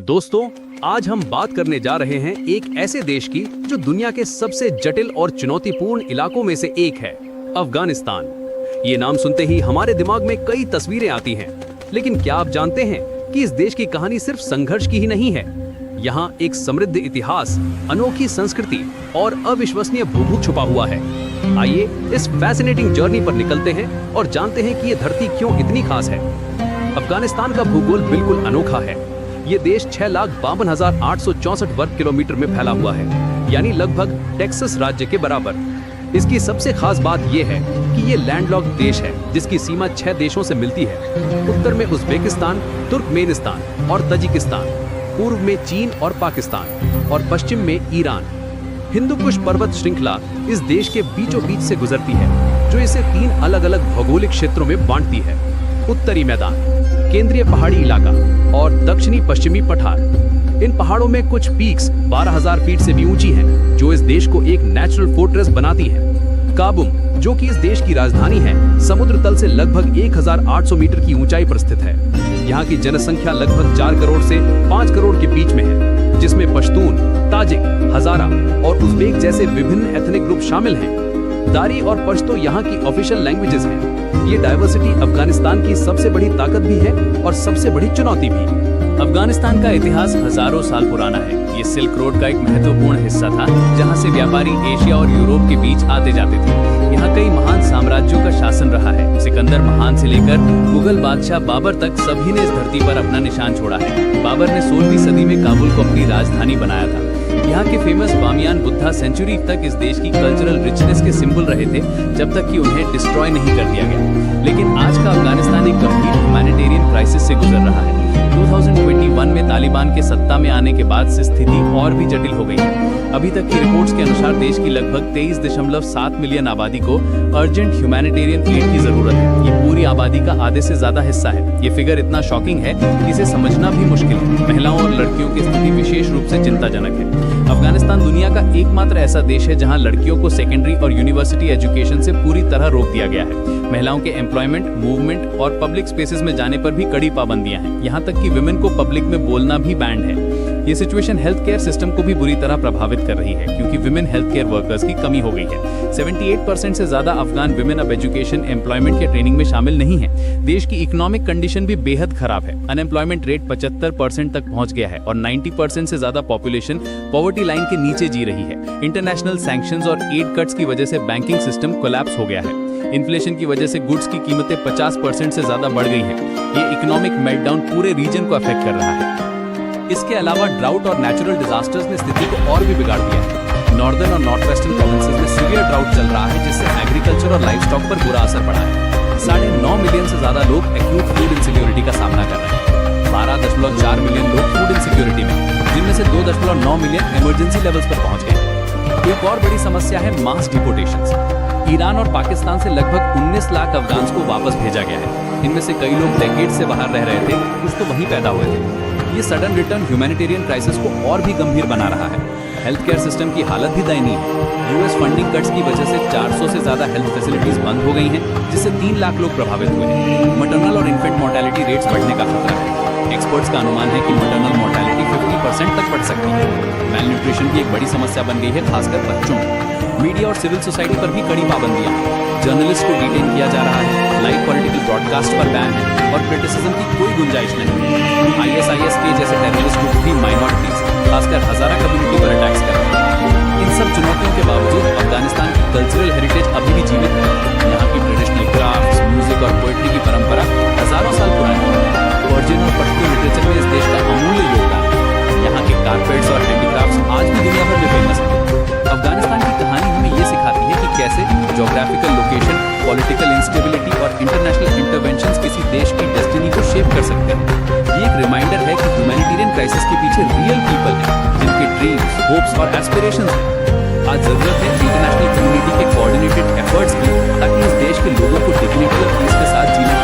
दोस्तों, आज हम बात करने जा रहे हैं एक ऐसे देश की जो दुनिया के सबसे जटिल और चुनौतीपूर्ण इलाकों में से एक है, अफगानिस्तान। ये नाम सुनते ही हमारे दिमाग में कई तस्वीरें आती हैं, लेकिन क्या आप जानते हैं कि इस देश की कहानी सिर्फ संघर्ष की ही नहीं है। यहाँ एक समृद्ध इतिहास, अनोखी संस्कृति और अविश्वसनीय भूभूत छुपा हुआ है। आइए इस फैसिनेटिंग जर्नी पर निकलते हैं और जानते हैं कि ये धरती क्यों इतनी खास है। अफगानिस्तान का भूगोल बिल्कुल अनोखा है। ये देश 6,52,864 वर्ग किलोमीटर में फैला हुआ है, यानी लगभग टेक्सास राज्य के बराबर। इसकी सबसे खास बात यह है कि ये लैंडलॉक्ड देश है, जिसकी सीमा 6 देशों से मिलती है। उत्तर में उज़्बेकिस्तान, तुर्कमेनिस्तान और तजिकिस्तान, पूर्व में चीन और पाकिस्तान और पश्चिम में ईरान। हिंदू कुश पर्वत श्रृंखला इस देश के बीचों बीच से गुजरती है, जो इसे 3 अलग अलग भौगोलिक क्षेत्रों में बांटती है: उत्तरी मैदान, केंद्रीय पहाड़ी इलाका और दक्षिणी पश्चिमी पठार। इन पहाड़ों में कुछ पीक्स 12,000 फीट से भी ऊंची हैं, जो इस देश को एक नेचुरल फोर्ट्रेस बनाती है। काबुम, जो कि इस देश की राजधानी है, समुद्र तल से लगभग 1,800 मीटर की ऊंचाई पर स्थित है। यहाँ की जनसंख्या लगभग 4 करोड़ से 5 करोड़ के बीच में है, जिसमें पश्तून, ताजिक, हजारा और उज़्बेक जैसे विभिन्न एथनिक ग्रुप शामिल हैं। दारी और पश्तो यहाँ की ऑफिशियल लैंग्वेजेस हैं। ये डाइवर्सिटी अफगानिस्तान की सबसे बड़ी ताकत भी है और सबसे बड़ी चुनौती भी। अफगानिस्तान का इतिहास हजारों साल पुराना है। ये सिल्क रोड का एक महत्वपूर्ण हिस्सा था, जहाँ से व्यापारी एशिया और यूरोप के बीच आते जाते थे। यहाँ कई महान साम्राज्यों का शासन रहा है। सिकंदर महान से लेकर मुगल बादशाह बाबर तक सभी ने इस धरती पर अपना निशान छोड़ा है। बाबर ने 16वीं सदी में काबुल को अपनी राजधानी बनाया था। यहाँ के फेमस बामियान बुद्धा सेंचुरी तक इस देश की कल्चरल रिचनेस के सिंबल रहे थे, जब तक कि उन्हें डिस्ट्रॉय नहीं कर दिया गया। लेकिन आज का अफगानिस्तान एक गंभीर ह्यूमैनिटेरियन क्राइसिस से गुजर रहा है। 2021 में तालिबान के सत्ता में आने के बाद से स्थिति और भी जटिल हो गई है। अभी तक की रिपोर्ट्स के अनुसार देश की लगभग 23.7 मिलियन आबादी को अर्जेंट ह्यूमैनिटेरियन एड की जरूरत है। ये पूरी आबादी का आधे से ज्यादा हिस्सा है। ये फिगर इतना शॉकिंग है कि इसे समझना भी मुश्किल है। महिलाओं और लड़कियों की स्थिति विशेष रूप से चिंताजनक है। अफगानिस्तान दुनिया का एकमात्र ऐसा देश है जहां लड़कियों को सेकेंडरी और यूनिवर्सिटी एजुकेशन से पूरी तरह रोक दिया गया है। महिलाओं के एम्प्लॉयमेंट, मूवमेंट और पब्लिक स्पेसेस में जाने पर भी कड़ी पाबंदियां हैं। यहाँ तक कि विमेन को पब्लिक में बोलना भी बैंड है। ये सिचुएशन हेल्थ केयर सिस्टम को भी बुरी तरह प्रभावित कर रही है, क्योंकि विमेन हेल्थ केयर वर्कर्स की कमी हो गई है। 78% से ज्यादा अफगान विमेन अब एजुकेशन, एम्प्लॉयमेंट या ट्रेनिंग में शामिल नहीं है। देश की इकोनॉमिक कंडीशन भी बेहद खराब है। अनएम्प्लॉयमेंट रेट 75% तक पहुंच गया है और 90% से ज्यादा पॉपुलेशन पॉवर्टी लाइन के नीचे जी रही है। इंटरनेशनल सैंक्शंस और एड कट्स की वजह से बैंकिंग सिस्टम कोलैप्स हो गया है। इन्फ्लेशन की वजह से गुड्स की कीमतें 50% से ज्यादा बढ़ गई हैं। ये इकोनॉमिक मेल्टडाउन पूरे रीजन को अफेक्ट कर रहा है। इसके अलावा ड्राउट और नेचुरल डिजास्टर्स ने स्थिति को और भी बिगाड़ दिया है। नॉर्दर्न और नॉर्थ वेस्टर्न प्रोविंसेस में सीवियर ड्राउट चल रहा है, जिससे एग्रीकल्चर और लाइव स्टॉक पर बुरा असर पड़ा है। 9.5 मिलियन से ज्यादा लोग एक्यूट फूड इनसिक्योरिटी का सामना कर रहे हैं। 12.4 मिलियन लोग फूड इनसिक्योरिटी में, जिनमें से 2.9 मिलियन इमरजेंसी लेवल्स पर पहुंच गए। एक और बड़ी समस्या है मास डिपोर्टेशंस। ईरान और पाकिस्तान से लगभग 19 लाख अफगान्स को वापस भेजा गया है। इनमें से कई लोग डेकेड से बाहर रह रहे थे, कुछ तो वहीं पैदा हुए थे। ये सडन रिटर्न ह्यूमैनिटेरियन क्राइसिस को और भी गंभीर बना रहा है। हेल्थ केयर सिस्टम की हालत भी दयनीय है। यूएस फंडिंग कट्स की वजह से 400 से ज्यादा हेल्थ फैसिलिटीज बंद हो गई हैं, जिससे 3 लाख लोग प्रभावित हुए हैं। मटरनल और इन्फेंट मोर्टेलिटी रेट्स बढ़ने का खतरा है। एक्सपर्ट्स का अनुमान है कि मटरनल मोर्टेलिटी 50% तक बढ़ सकती है। मेलन्यूट्रिशन की एक बड़ी समस्या बन गई है, खासकर बच्चों में। मीडिया और सिविल सोसाइटी पर भी कड़ी पाबंदियां हैं। जर्नलिस्ट को डिटेन किया जा रहा है, लाइव पॉलिटिकल ब्रॉडकास्ट पर बैन है और क्रिटिसिज्म की कोई गुंजाइश नहीं। ISIS के जैसे टेररिस्ट ग्रुप भी माइनॉरिटीज, खासकर हजारा कम्युनिटी पर अटैक्स कर रहे हैं। इन सब चुनौतियों के बावजूद अफगानिस्तान की कल्चरल हेरिटेज अभी भी जीवित है। यहाँ की ट्रेडिशनल क्राफ्ट्स, म्यूजिक और पोएट्री की परंपरा हजारों साल पुरानी है। पर्शियन और पश्तो लिटरेचर में इस देश का अमूल्य योगदान है। यहाँ के कारपेट्स और हैंडीक्राफ्ट्स आज भी दुनिया भर में फेमस है। अफगानिस्तान की कहानी हमें ये सिखाती है कि कैसे ज्योग्राफिकल लोकेशन, पॉलिटिकल इंस्टेबिलिटी और इंटरनेशनल इंटरवेंशंस किसी देश की डेस्टिनी को शेप कर सकते हैं। ये एक रिमाइंडर है कि ह्यूमैनिटेरियन क्राइसिस के पीछे रियल पीपल हैं, जिनके ड्रीम्स, होप्स और एस्पिरेशंस हैं। आज जरूरत है इंटरनेशनल कम्युनिटी के कोऑर्डिनेटेड एफर्ट्स की, ताकि इस देश के लोगों को डिग्निटी और पीस के साथ जीने